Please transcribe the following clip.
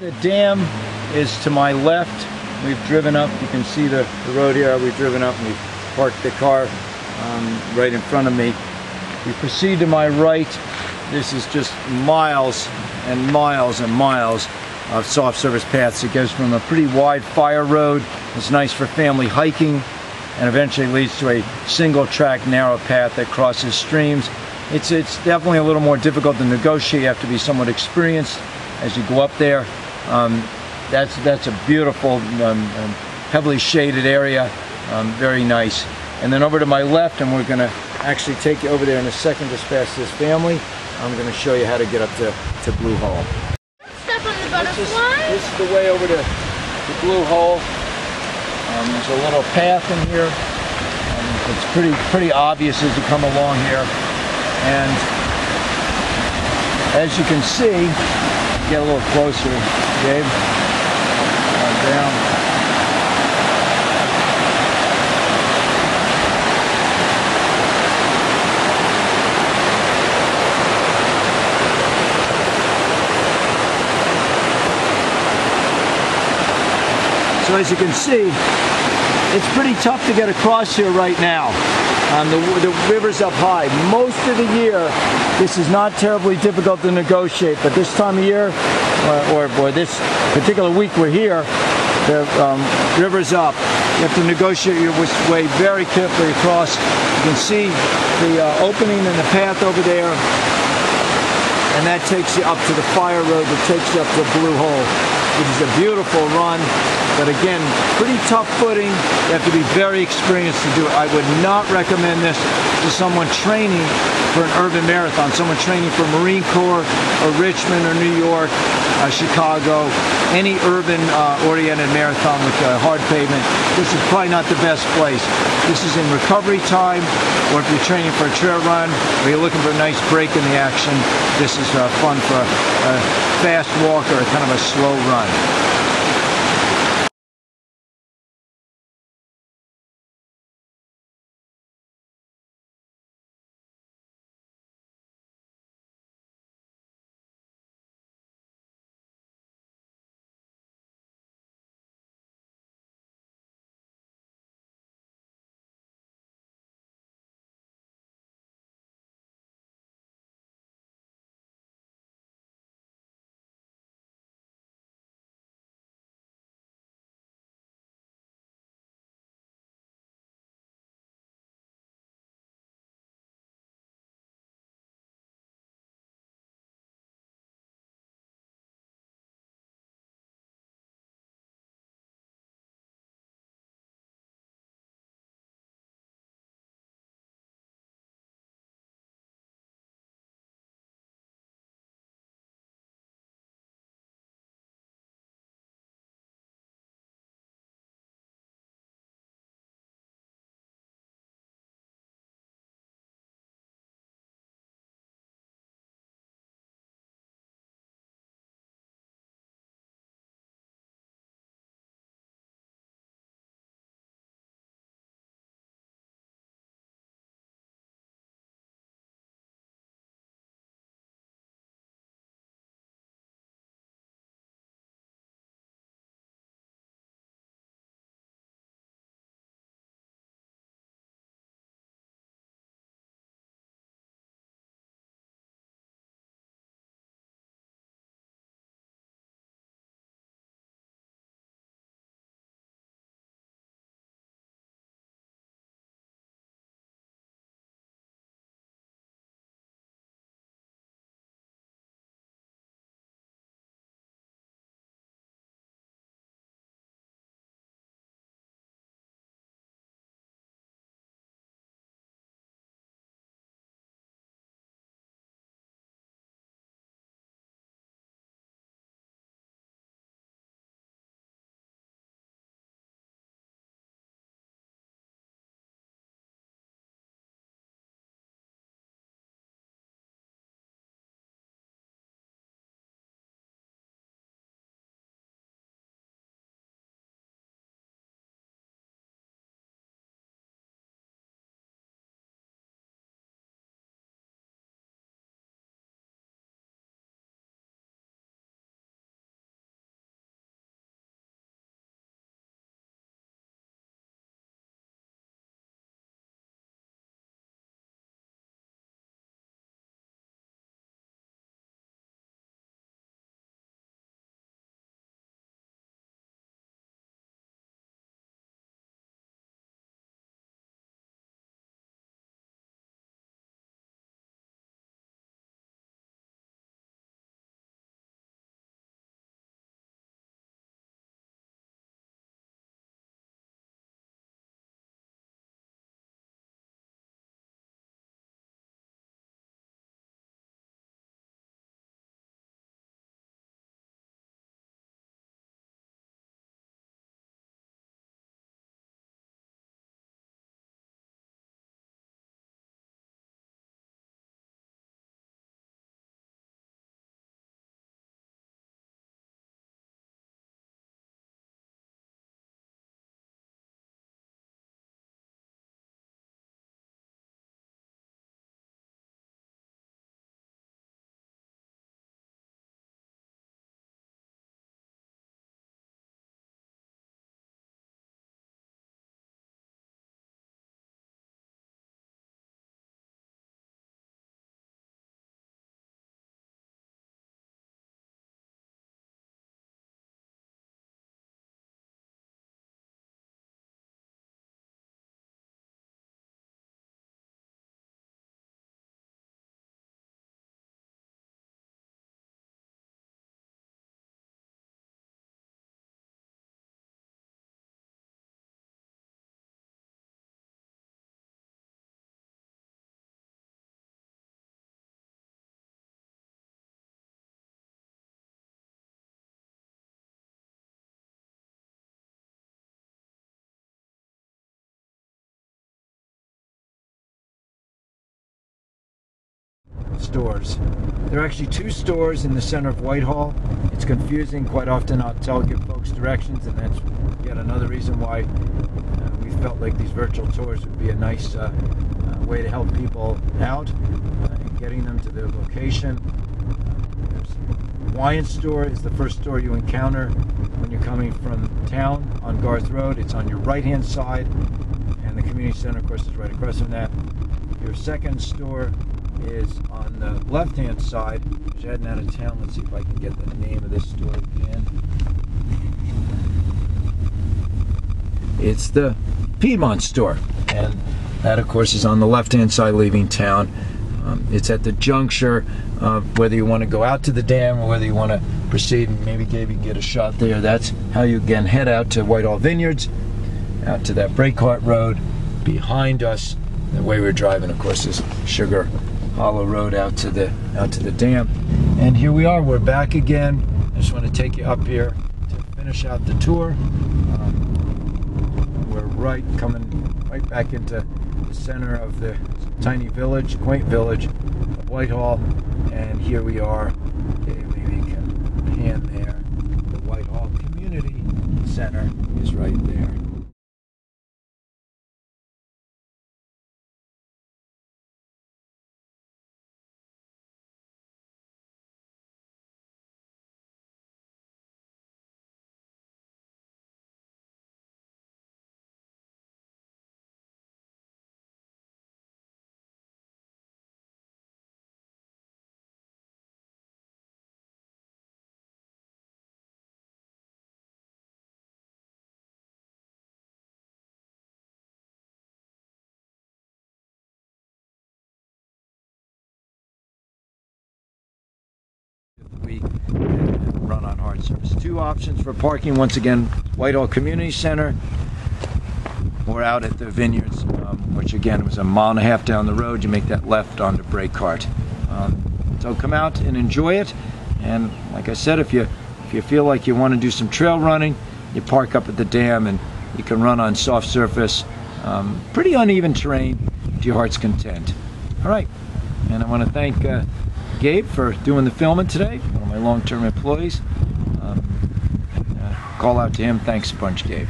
The dam is to my left. We've driven up, you can see the road here. We've driven up and we've parked the car right in front of me. We proceed to my right. This is just miles and miles and miles of soft service paths. It goes from a pretty wide fire road. It's nice for family hiking and eventually leads to a single track narrow path that crosses streams. It's definitely a little more difficult to negotiate. You have to be somewhat experienced as you go up there. That's a beautiful, heavily shaded area, very nice. And then over to my left, and we're going to actually take you over there in a second just past this family. I'm going to show you how to get up to Blue Hole. Step on the butterfly. This is the way over to Blue Hole. There's a little path in here. It's pretty obvious as you come along here. And as you can see, get a little closer, Gabe. Down. So as you can see, it's pretty tough to get across here right now. The river's up high. Most of the year, this is not terribly difficult to negotiate, but this time of year, or this particular week we're here, the river's up. You have to negotiate your way very carefully across. You can see the opening in the path over there, and that takes you up to the fire road that takes you up to Blue Hole. It is a beautiful run, but again, pretty tough footing. You have to be very experienced to do it. I would not recommend this to someone training for an urban marathon, someone training for Marine Corps or Richmond or New York, Chicago, any urban-oriented marathon with hard pavement. This is probably not the best place. This is in recovery time, or if you're training for a trail run, or you're looking for a nice break in the action, this is fun for a fast walk or kind of a slow run. stores. There are actually 2 stores in the center of Whitehall. It's confusing. Quite often I'll give folks directions, and that's yet another reason why we felt like these virtual tours would be a nice way to help people out in getting them to their location. Hawaiian store is the first store you encounter when you're coming from town on Garth Road. It's on your right-hand side, and the community center, of course, is right across from that. Your second store is on the left-hand side. As you're heading out of town, let's see if I can get the name of this store again. It's the Piedmont store, and that, of course, is on the left-hand side leaving town. It's at the juncture of whether you want to go out to the dam or whether you want to proceed, and maybe Gabe, you can get a shot there. That's how you again head out to Whitehall Vineyards, out to that brake cart road behind us. The way we're driving, of course, is Sugar Hollow Road out to the dam. And here we are. We're back again. I just want to take you up here to finish out the tour. We're coming right back into the center of the tiny village, quaint village of Whitehall, and here we are. Okay, maybe you can pan there. The Whitehall Community Center is right there. Week and run on hard surface. 2 options for parking. Once again, Whitehall Community Center or out at the Vineyards, which again was a 1.5 miles down the road. You make that left onto Brake Cart. So come out and enjoy it. And like I said, if you feel like you want to do some trail running, you park up at the dam and you can run on soft surface, pretty uneven terrain to your heart's content. All right, and I want to thank Gabe for doing the filming today, one of my long-term employees. Call out to him. Thanks a bunch, Gabe.